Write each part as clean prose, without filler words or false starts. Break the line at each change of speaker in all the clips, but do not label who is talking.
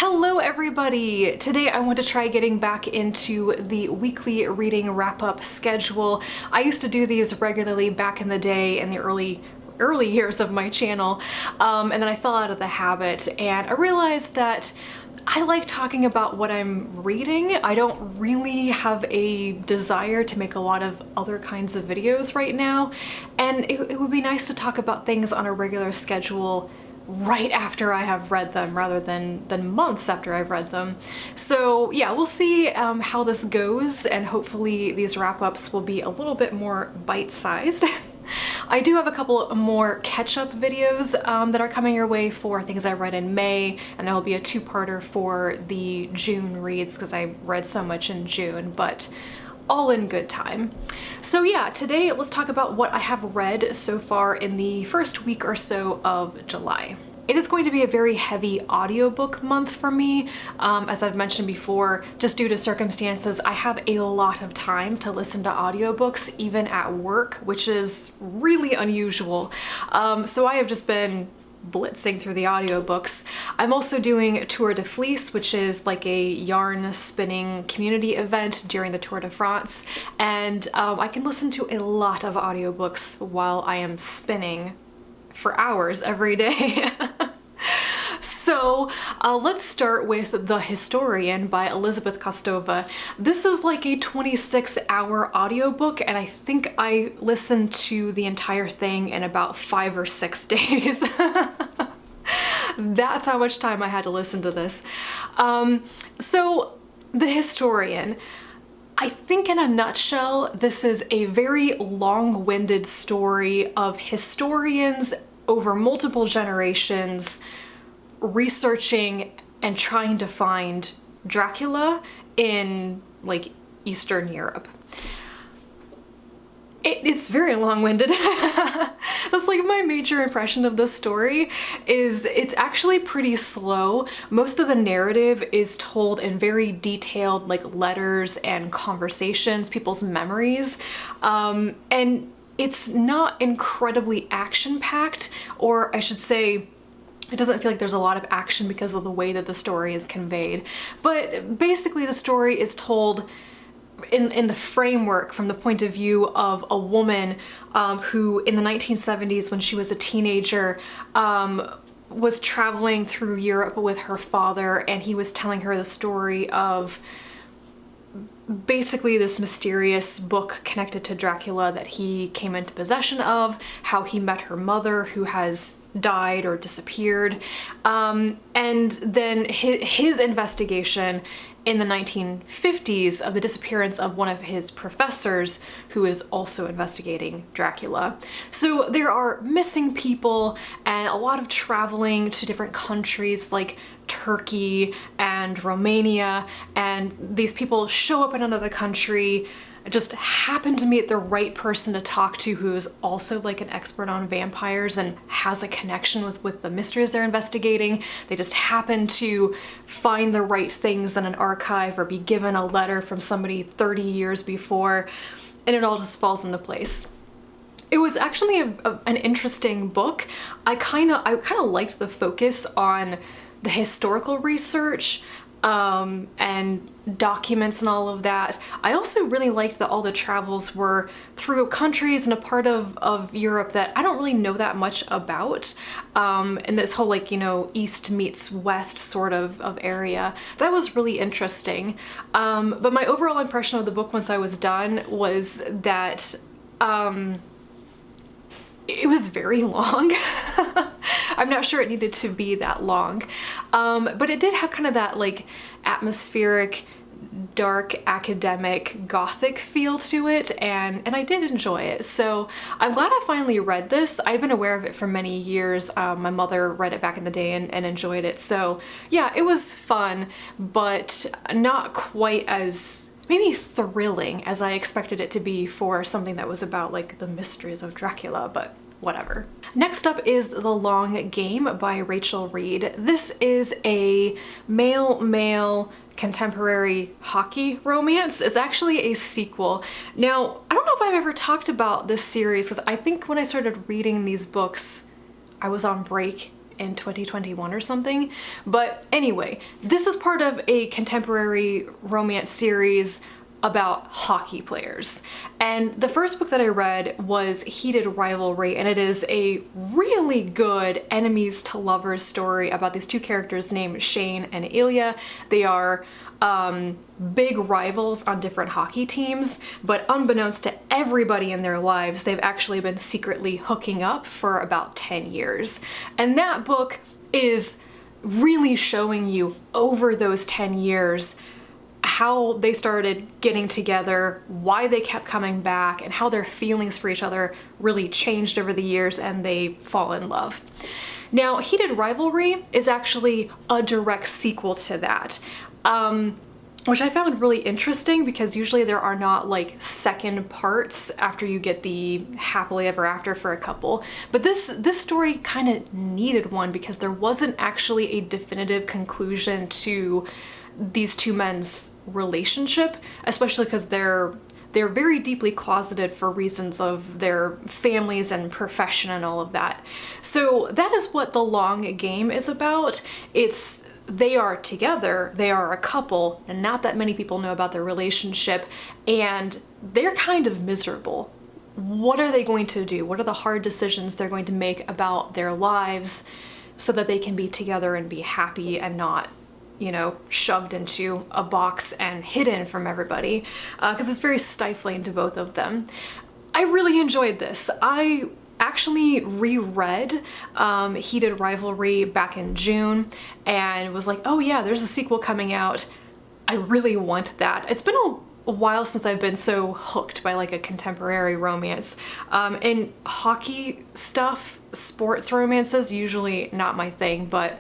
Hello everybody! Today I want to try getting back into the weekly reading wrap-up schedule. I used to do these regularly back in the day in the early years of my channel, and then I fell out of the habit, and I realized that I like talking about what I'm reading. I don't really have a desire to make a lot of other kinds of videos right now, and it would be nice to talk about things on a regular schedule right after I have read them rather than months after I've read them. So yeah, we'll see how this goes, and hopefully these wrap-ups will be a little bit more bite-sized. I do have a couple more catch-up videos that are coming your way for things I read in May, and there will be a two-parter for the June reads because I read so much in June, but all in good time. So yeah, today let's talk about what I have read so far in the first week or so of July. It is going to be a very heavy audiobook month for me. As I've mentioned before, just due to circumstances, I have a lot of time to listen to audiobooks even at work, which is really unusual. So I have just been blitzing through the audiobooks. I'm also doing Tour de Fleece, which is like a yarn spinning community event during the Tour de France, and I can listen to a lot of audiobooks while I am spinning for hours every day. So let's start with The Historian by Elizabeth Kostova. This is like a 26-hour audiobook, and I think I listened to the entire thing in about 5 or 6 days. That's how much time I had to listen to this. So The Historian, I think in a nutshell, this is a very long-winded story of historians over multiple generations researching and trying to find Dracula in like Eastern Europe. It's very long-winded. That's like my major impression of this story is it's actually pretty slow. Most of the narrative is told in very detailed like letters and conversations, people's memories, and it's not incredibly action-packed, or I should say it doesn't feel like there's a lot of action because of the way that the story is conveyed. But basically the story is told in the framework from the point of view of a woman who in the 1970s, when she was a teenager, was traveling through Europe with her father, and he was telling her the story of basically this mysterious book connected to Dracula that he came into possession of, how he met her mother who has died or disappeared, and then his investigation in the 1950s of the disappearance of one of his professors who is also investigating Dracula. So there are missing people and a lot of traveling to different countries like Turkey and Romania, and these people show up in another country, just happen to meet the right person to talk to who is also like an expert on vampires and has a connection with the mysteries they're investigating. They just happen to find the right things in an archive or be given a letter from somebody 30 years before, and it all just falls into place. It was actually an interesting book. I kind of liked the focus on the historical research and documents and all of that. I also really liked that all the travels were through countries and a part of Europe that I don't really know that much about, and this whole like, you know, East meets West sort of area. That was really interesting. But my overall impression of the book once I was done was that it was very long. I'm not sure it needed to be that long, but it did have kind of that like atmospheric, dark, academic, gothic feel to it, and I did enjoy it. So I'm glad I finally read this. I've been aware of it for many years. My mother read it back in the day and enjoyed it. So yeah, it was fun, but not quite as maybe thrilling as I expected it to be for something that was about like the mysteries of Dracula, but whatever. Next up is The Long Game by Reid. This is a male-male contemporary hockey romance. It's actually a sequel. Now, I don't know if I've ever talked about this series because I think when I started reading these books, I was on break in 2021 or something. But anyway, this is part of a contemporary romance series about hockey players. And the first book that I read was Heated Rivalry, and it is a really good enemies to lovers story about these two characters named Shane and Ilya. They are big rivals on different hockey teams, but unbeknownst to everybody in their lives, they've actually been secretly hooking up for about 10 years. And that book is really showing you over those 10 years how they started getting together, why they kept coming back, and how their feelings for each other really changed over the years and they fall in love. Now, Heated Rivalry is actually a direct sequel to that, which I found really interesting because usually there are not like second parts after you get the happily ever after for a couple. But this story kind of needed one because there wasn't actually a definitive conclusion to these two men's relationship, especially because they're very deeply closeted for reasons of their families and profession and all of that. So that is what The Long Game is about. They are together, they are a couple, and not that many people know about their relationship, and they're kind of miserable. What are they going to do? What are the hard decisions they're going to make about their lives so that they can be together and be happy and not, you know, shoved into a box and hidden from everybody, because it's very stifling to both of them. I really enjoyed this. I actually reread Heated Rivalry back in June and was like, oh yeah, there's a sequel coming out. I really want that. It's been a while since I've been so hooked by like a contemporary romance. And hockey stuff, sports romances, usually not my thing, but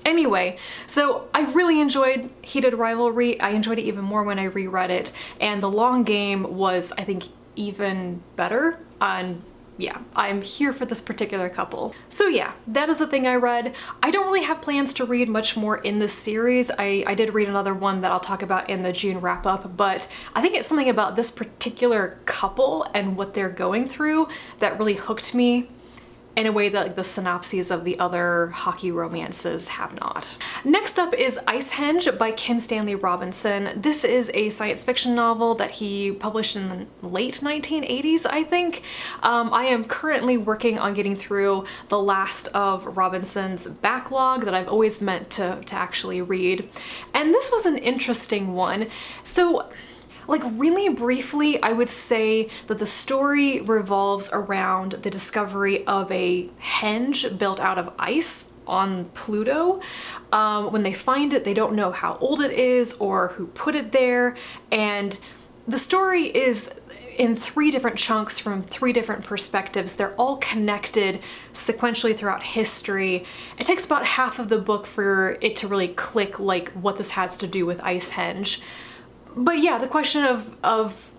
anyway, so I really enjoyed Heated Rivalry. I enjoyed it even more when I reread it, and The Long Game was, I think, even better. And yeah, I'm here for this particular couple. So yeah, that is the thing I read. I don't really have plans to read much more in this series. I did read another one that I'll talk about in the June wrap up, but I think it's something about this particular couple and what they're going through that really hooked me in a way that like the synopses of the other hockey romances have not. Next up is Icehenge by Kim Stanley Robinson. This is a science fiction novel that he published in the late 1980s, I think. I am currently working on getting through the last of Robinson's backlog that I've always meant to actually read. And this was an interesting one. So, like really briefly, I would say that the story revolves around the discovery of a henge built out of ice on Pluto. When they find it, they don't know how old it is or who put it there. And the story is in 3 different chunks from 3 different perspectives. They're all connected sequentially throughout history. It takes about half of the book for it to really click like what this has to do with Icehenge. But yeah, the question of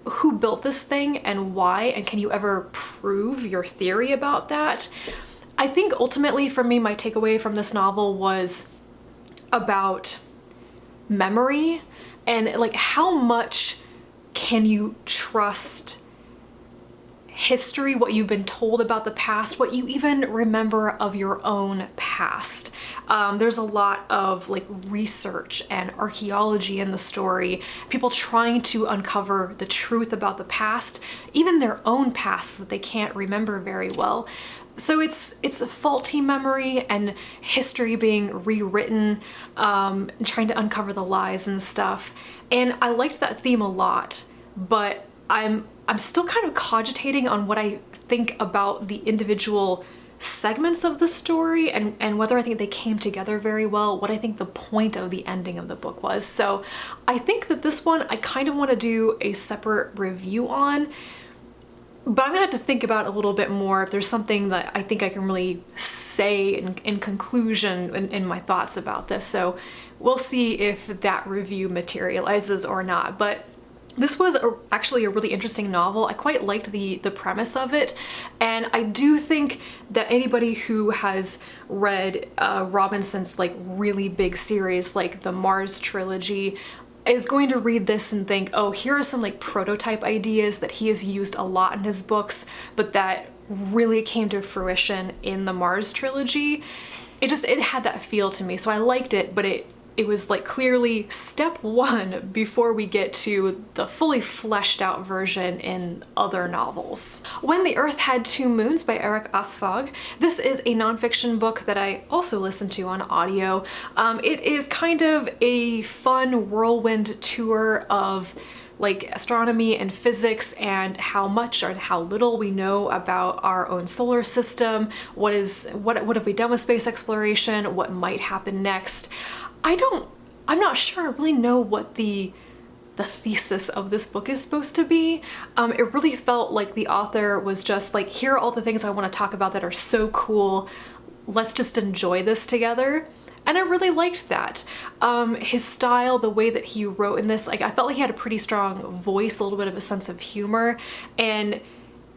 who built this thing and why, and can you ever prove your theory about that? I think ultimately for me, my takeaway from this novel was about memory and like how much can you trust history, what you've been told about the past, what you even remember of your own past. There's a lot of like research and archaeology in the story, people trying to uncover the truth about the past, even their own past that they can't remember very well. So it's a faulty memory and history being rewritten, trying to uncover the lies and stuff. And I liked that theme a lot, but I'm still kind of cogitating on what I think about the individual segments of the story and whether I think they came together very well, what I think the point of the ending of the book was. So I think that this one I kind of want to do a separate review on, but I'm gonna have to think about it a little bit more if there's something that I think I can really say in conclusion in my thoughts about this. So we'll see if that review materializes or not. But this was actually a really interesting novel. I quite liked the premise of it, and I do think that anybody who has read Robinson's like really big series like the Mars trilogy is going to read this and think, oh, here are some like prototype ideas that he has used a lot in his books, but that really came to fruition in the Mars trilogy. It had that feel to me, so I liked it, but it was like clearly step one before we get to the fully fleshed out version in other novels. When the Earth Had Two Moons by Erik Asphaug. This is a nonfiction book that I also listened to on audio. It is kind of a fun whirlwind tour of like astronomy and physics and how much or how little we know about our own solar system. What have we done with space exploration? What might happen next? I'm not sure I really know what the thesis of this book is supposed to be. It really felt like the author was just like, here are all the things I want to talk about that are so cool. Let's just enjoy this together. And I really liked that. His style, the way that he wrote in this, like I felt like he had a pretty strong voice, a little bit of a sense of humor, and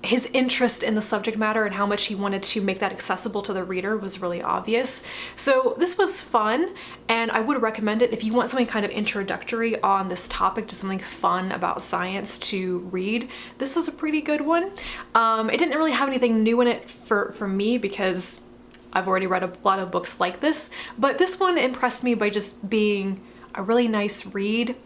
his interest in the subject matter and how much he wanted to make that accessible to the reader was really obvious. So this was fun, and I would recommend it if you want something kind of introductory on this topic, just something fun about science to read. This is a pretty good one. It didn't really have anything new in it for me because I've already read a lot of books like this, but this one impressed me by just being a really nice read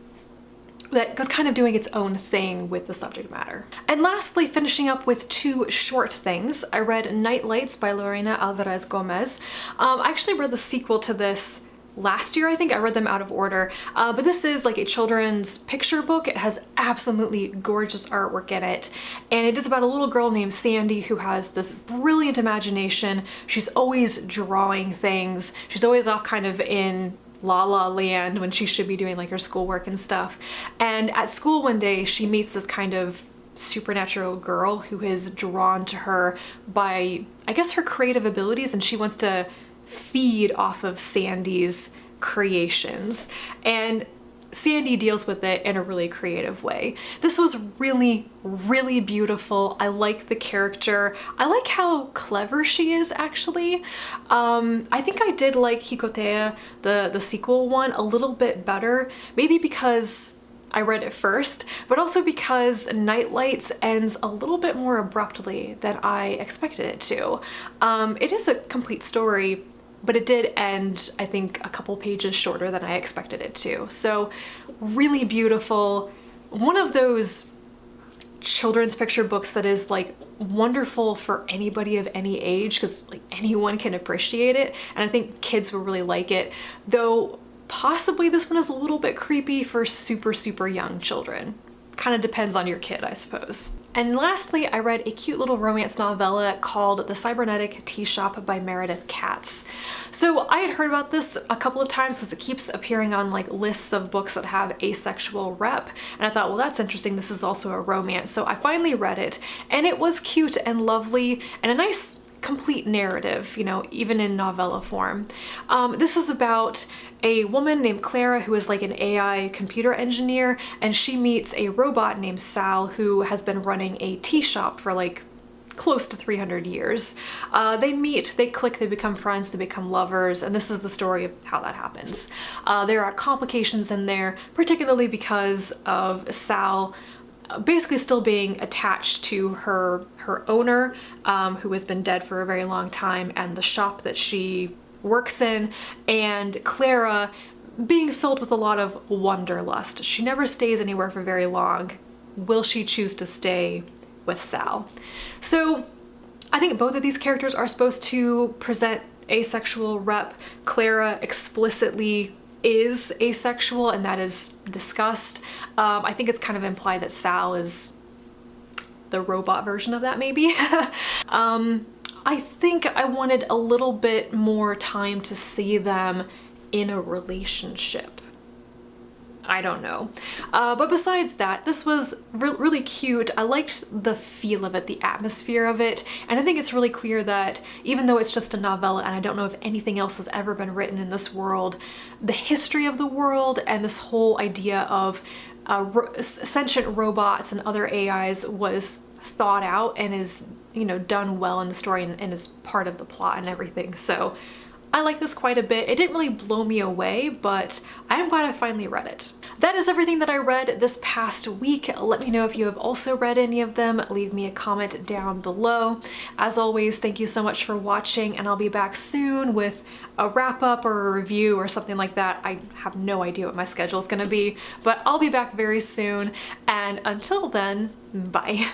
that was kind of doing its own thing with the subject matter. And lastly, finishing up with two short things, I read Nightlights by Lorena Alvarez Gomez. I actually read the sequel to this last year, I think. I read them out of order, but this is like a children's picture book. It has absolutely gorgeous artwork in it, and it is about a little girl named Sandy who has this brilliant imagination. She's always drawing things. She's always off kind of in La La Land when she should be doing like her schoolwork and stuff. And at school one day, she meets this kind of supernatural girl who is drawn to her by, I guess, her creative abilities, and she wants to feed off of Sandy's creations. And Sandy deals with it in a really creative way. This was really, really beautiful. I like the character. I like how clever she is, actually. I think I did like Hikotea, the sequel one, a little bit better, maybe because I read it first, but also because Nightlights ends a little bit more abruptly than I expected it to. It is a complete story, but it did end, I think, a couple pages shorter than I expected it to. So really beautiful. One of those children's picture books that is like wonderful for anybody of any age, because like anyone can appreciate it. And I think kids will really like it, though possibly this one is a little bit creepy for super, super young children. Kind of depends on your kid, I suppose. And lastly, I read a cute little romance novella called The Cybernetic Tea Shop by Meredith Katz. So I had heard about this a couple of times because it keeps appearing on like lists of books that have asexual rep. And I thought, well, that's interesting. This is also a romance. So I finally read it, and it was cute and lovely and a nice complete narrative, you know, even in novella form. This is about a woman named Clara who is like an AI computer engineer, and she meets a robot named Sal who has been running a tea shop for like close to 300 years. They meet, they click, they become friends, they become lovers, and this is the story of how that happens. There are complications in there, particularly because of Sal basically still being attached to her owner, who has been dead for a very long time, and the shop that she works in, and Clara being filled with a lot of wanderlust. She never stays anywhere for very long. Will she choose to stay with Sal? So I think both of these characters are supposed to present asexual rep. Clara explicitly is asexual, and that is discussed. I think it's kind of implied that Sal is the robot version of that, maybe. I think I wanted a little bit more time to see them in a relationship. I don't know. But besides that, this was really cute. I liked the feel of it, the atmosphere of it, and I think it's really clear that even though it's just a novella and I don't know if anything else has ever been written in this world, the history of the world and this whole idea of sentient robots and other AIs was thought out and is, you know, done well in the story and is part of the plot and everything. So I like this quite a bit. It didn't really blow me away, but I am glad I finally read it. That is everything that I read this past week. Let me know if you have also read any of them. Leave me a comment down below. As always, thank you so much for watching, and I'll be back soon with a wrap-up or a review or something like that. I have no idea what my schedule is going to be, but I'll be back very soon. And until then, bye.